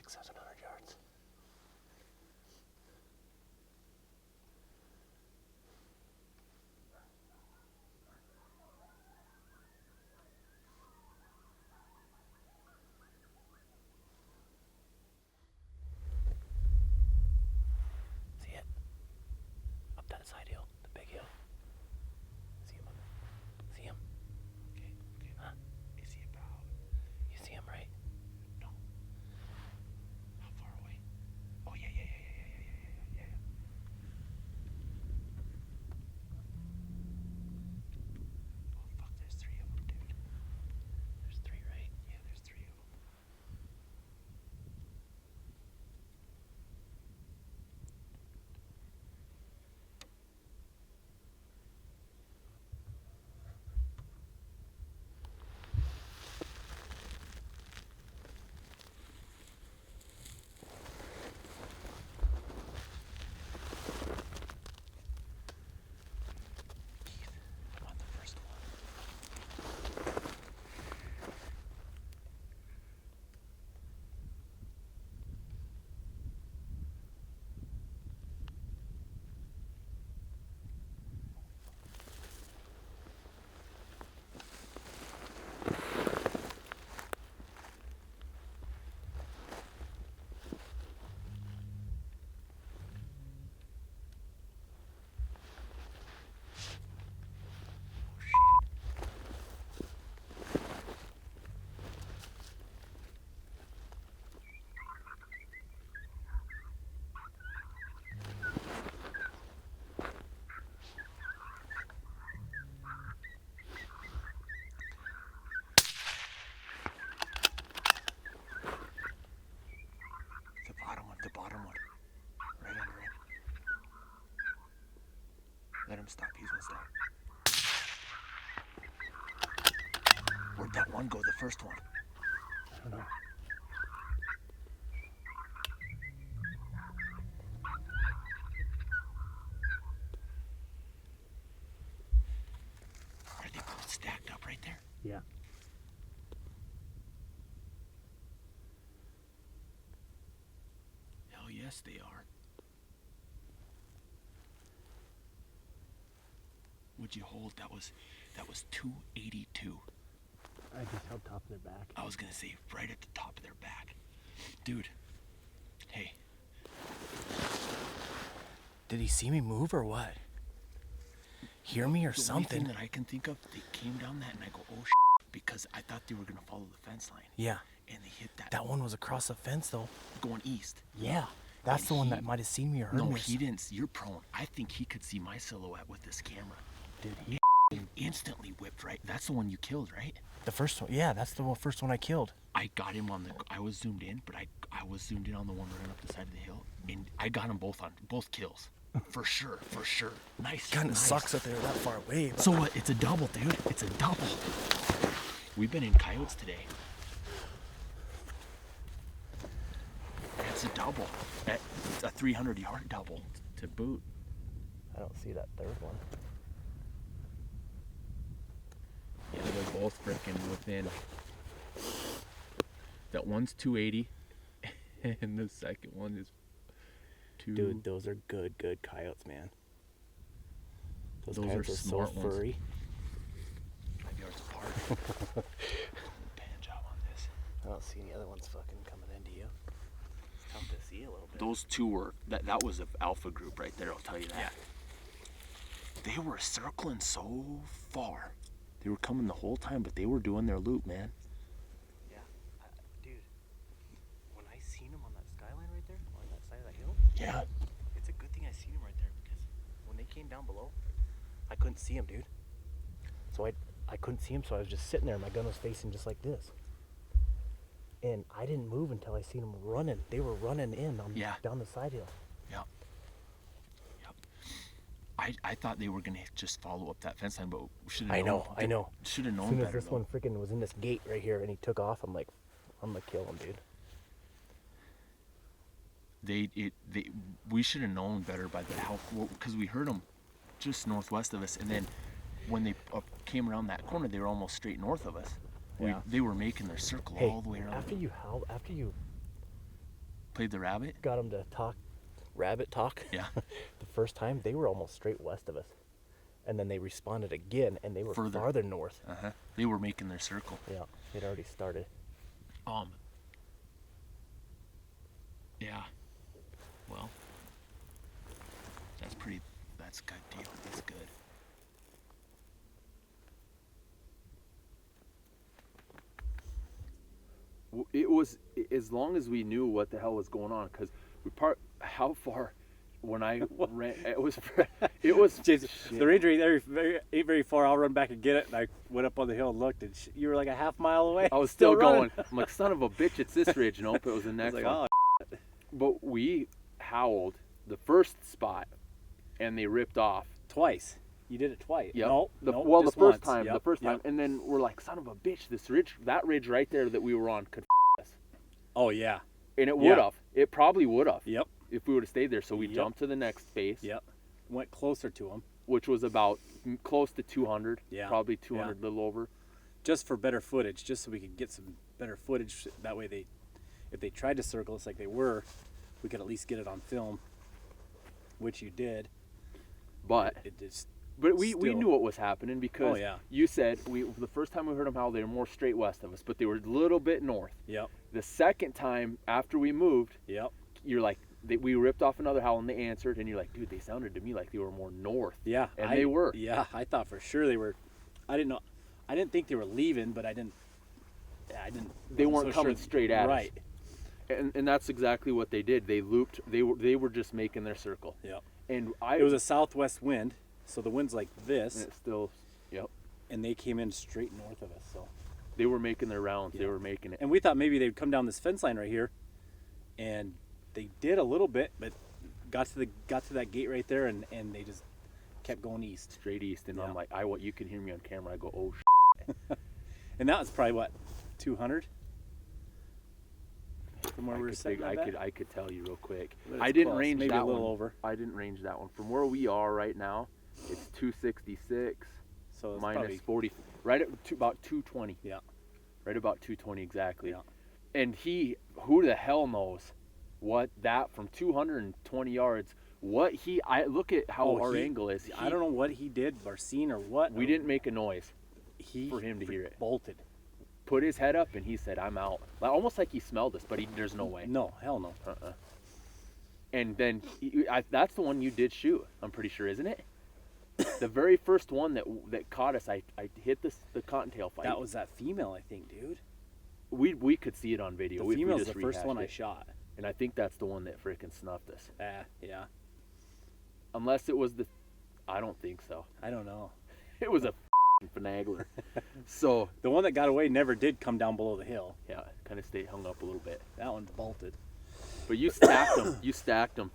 600-700 yards. See it? Up that side hill, the big hill. See him? See him? Okay. Huh? Is he about? You see him, right? No. How far away? Oh, yeah. Oh, fuck, there's 3 of them, dude. There's 3, right? Yeah, there's 3 of them. I'm on the first one. The bottom one. Right under it. Let him stop, he's gonna stop. Where'd that one go, the first one? I don't know. Are they both stacked up right there? Yeah. Hell yes, they are. What'd you hold? That was 282. I just held top of their back. I was gonna say right at the top of their back. Dude, hey. Did he see me move or what? Hear me or The only something? thing that I can think of, they came down that and I go, oh because I thought they were gonna follow the fence line. Yeah. And they hit that. That one was across the fence though. Going east. Yeah. That's And the one he- that might have seen me or heard No, me. he didn't. You're prone. I think he could see my silhouette with this camera. Dude, he Instantly whipped right. That's the one you killed, right? the first one. Yeah, that's the first one I killed. I got him on the. I was zoomed in, but I was zoomed in on the one running up the side of the hill, and I got them both on both kills, for sure. Nice. Kind of nice. sucks that they're that far away. But So what? It's a double, dude. It's a double. We've been in coyotes today. It's a double. It's a 300-yard double to boot. I don't see that third one. Yeah, they're both freaking within. That one's 280, and the second one is 2. Dude, those are good coyotes, man. Those Those coyotes are are so smart ones. furry. 5 yards apart. Pan job on this. I don't see any other ones fucking coming into you. It's tough to see a little bit. Those two were that was an alpha group right there. I'll tell you that. Yeah. They were circling so far. They were coming the whole time, but they were doing their loop, man. Yeah, dude. When I seen them on that skyline right there, on that side of that hill, Yeah. it's a good thing I seen them right there because when they came down below, I couldn't see them, dude. So I couldn't see them, so I was just sitting there. My gun was facing just like this. And I didn't move until I seen them running. They were running in on down the side hill. Yep. I thought they were gonna just follow up that fence line, but should have known. I know. Should have As known soon as better. this one freaking was in this gate right here and he took off, I'm like, I'm gonna kill him, dude. We should have known better by the how, because we heard them just northwest of us, and then when they came around that corner, they were almost straight north of us. Yeah. They were making their circle Hey, all the way around. after you Played the rabbit? got them to talk, rabbit talk. Yeah. The first time, they were almost straight west of us. And then they responded again, and they were Further. farther north. Uh-huh. They were making their circle. Yeah, they'd already started. Yeah. Well, that's good deal. That's good. It was as long as we knew what the hell was going on, because how far when I ran, it was James, the range ain't very far. I'll run back and get it. And I went up on the hill and looked, and you were like a half mile away. I was still running. going. I'm like, son of a bitch, it's this ridge. Nope, it was the I next was like, one. oh, But we howled the first spot, and they ripped off. twice. You did it twice. Yep. No, the just first once. time, Yep, the first time, yep. and then we're like, son of a bitch, that ridge right there that we were on could us, Oh yeah. and it Yeah. would have. It probably would have. Yep. If we would have stayed there. So we Yep. jumped to the next space. Yep. Went closer to them Which was about close to 200. Yeah. Probably 200, little over. just for better footage, just so we could get some better footage. That way, if they tried to circle us like they were, we could at least get it on film, which you did. But It just we still- knew what was happening because Oh, yeah. you said the first time we heard them howl, they were more straight west of us, but they were a little bit north. Yep. The second time after we moved, Yep. you're like, we ripped off another howl and they answered, and you're like, dude, they sounded to me like they were more north. Yeah. And they were. Yeah, I thought for sure they were. I didn't know. I didn't think they were leaving, but I didn't. They weren't so coming sure. straight at us. Right. And that's exactly what they did. They looped. They were just making their circle. Yep. And It was a southwest wind, so the wind's like and this, it's still, yep. and they came in straight north of us. So, They were making their rounds. They Yeah. were making it. and we thought maybe they'd come down this fence line right here, and they did a little bit, but got to that gate right there, and they just kept going east. Straight east, and Yeah. I'm like, you can hear me on camera. I go, oh, And that was probably what, 200 from where we were sitting. I could tell you real quick. But I it's didn't close, range maybe that a little one. over. I didn't range that one. From where we are right now, it's 266 So it's minus probably, 40, right at about 220. yeah. Right about 220 exactly. Yeah. And who the hell knows what that from 220 yards. I look at how our angle is. I don't know what he did or seen or what. We didn't make a noise he for him to hear it. Bolted. Put his head up and he said, "I'm out." Almost like he smelled us, but there's no way. No, hell no. And then that's the one you did shoot. I'm pretty sure, isn't it? The very first one that caught us, I hit the cottontail fight. That was that female, I think, dude. We could see it on video. The We female's just the first rehashed one I it. shot. And I think that's the one that freaking snuffed us. Yeah. Unless it was I don't think so. I don't know. It was a finagler. So The one that got away never did come down below the hill. yeah, kind of stayed hung up a little bit. That one's bolted. But you stacked them. You stacked them.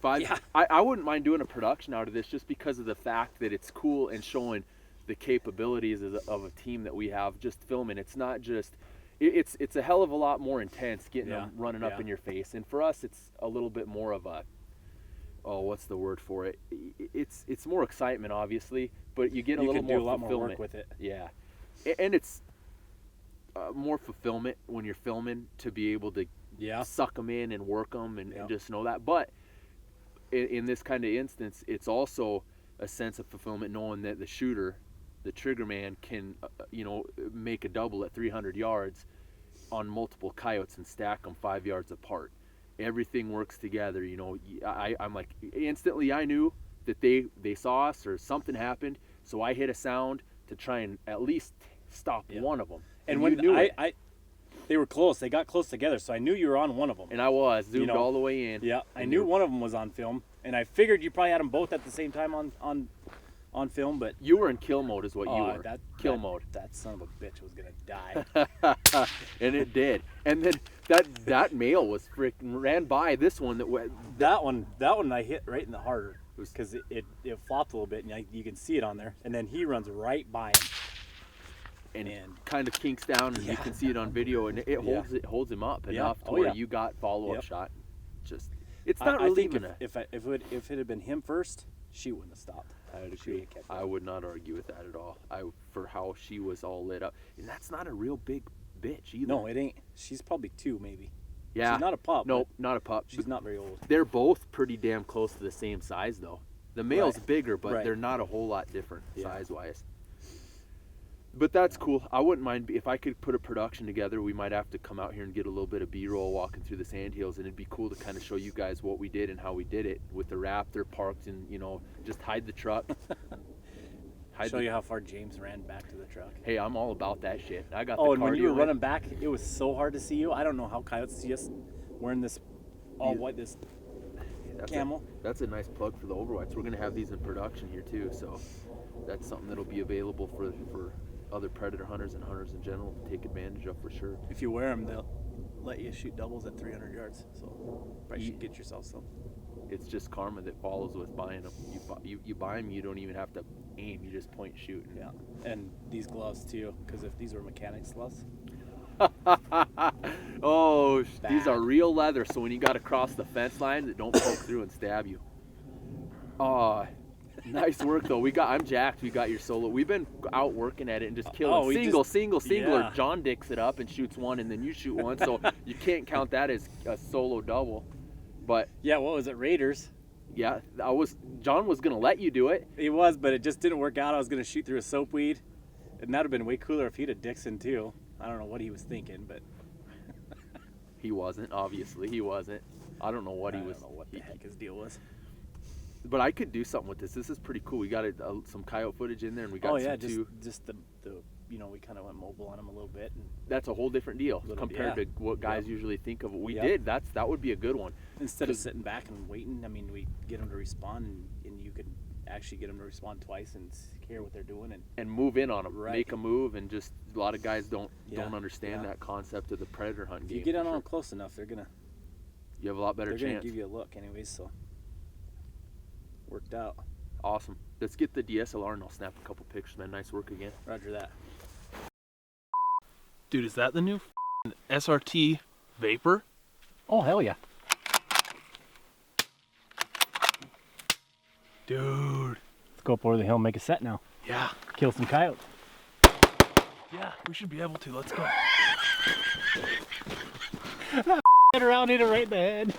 5. Yeah. I wouldn't mind doing a production out of this just because of the fact that it's cool and showing the capabilities of a team that we have just filming. It's not just. It's a hell of a lot more intense getting them running up in your face, and for us, it's a little bit more of a. Oh, what's the word for it? It's more excitement, obviously, but you get a You little can more do a lot more fulfillment. work with it. Yeah, and it's more fulfillment when you're filming to be able to Yeah. suck them in and work them and Yeah. just know that. But in this kind of instance, it's also a sense of fulfillment knowing that the shooter, the trigger man, can make a double at 300 yards on multiple coyotes and stack them 5 yards apart. Everything works together. I'm like, instantly I knew that they saw us or something happened, so I hit a sound to try and at least stop one of them. And you when knew it. they were close, they got close together, so I knew you were on one of them. And I was zoomed all the way in. Yeah, I and knew you're- one of them was on film, and I figured you probably had them both at the same time on film, but You were in kill mode, is what you were. Kill that, mode. That son of a bitch was gonna die. And it did. And then that male was freaking ran by this one that went. That one I hit right in the heart because it flopped a little bit, and you can see it on there. And then he runs right by him. And kind of kinks down, and you can see it on video, and it holds him up enough to where you got follow-up shot. Just it's not I really think even if it had been him first, she wouldn't have stopped. I would She agree. would've kept I going. would not argue with that at all. For how she was all lit up, and that's not a real big bitch either. No, it ain't. She's probably 2 maybe. Yeah. She's not a pup. Nope, but not a pup. She's not very old. They're both pretty damn close to the same size, though. The male's Right. bigger, but Right. they're not a whole lot different Yeah. size-wise. But that's cool. I wouldn't mind if I could put a production together. We might have to come out here and get a little bit of B-roll walking through the sandhills, and it'd be cool to kind of show you guys what we did and how we did it with the Raptor parked and, you know, just hide the truck. Show you how far James ran back to the truck. Hey, I'm all about that shit. I got the Oh, and when you were cardio in. running back, it was so hard to see you. I don't know how Coyotes see us wearing this all white, this camel. That's a nice plug for the Overwhites. We're going to have these in production here too, so that's something that'll be available for other predator hunters and hunters in general to take advantage of for sure. If you wear them, they'll let you shoot doubles at 300 yards. So probably should get yourself some. It's just karma that follows with buying them. You buy them, you don't even have to aim. You just point, shoot. Yeah, and these gloves too, because if these were mechanics gloves, Oh, these Bad. are real leather, so when you got to cross the fence line, they don't poke through and stab you. Oh, nice work though. I'm jacked. We got your solo. We've been out working at it and just killing single. Yeah. Or John dicks it up and shoots one, and then you shoot one, so you can't count that as a solo double. But yeah, what was it, Raiders? yeah, John was gonna let you do it. He was, but it just didn't work out. I was gonna shoot through a soapweed, and that'd have been way cooler if he'd have Dixon too. I don't know what he was thinking, but He wasn't. Obviously, he wasn't. I don't know what I he was. don't know what the heck his deal was. But I could do something with this. This is pretty cool. We got some coyote footage in there, and we got some too. just the you know, we kind of went mobile on him a little bit. And That's a whole different deal compared to what guys usually think of. We did. That would be a good one. instead of sitting back and waiting, I mean, we get them to respond, and you could actually get them to respond twice and hear what they're doing. And move in on them, Right. make a move, and just a lot of guys don't understand Yeah. that concept of the predator hunt If game. you get for on sure. them close enough, they're gonna You have a lot better chance. give you a look, anyways. So worked out. Awesome. Let's get the DSLR and I'll snap a couple pictures, man. Nice work again. Roger that. Dude, is that the new SRT Vapor? Oh, hell yeah. Dude. Let's go up over the hill and make a set now. Yeah. Kill some coyotes. Yeah, we should be able to. Let's go. Get around, hit it right in the head.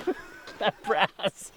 That brass.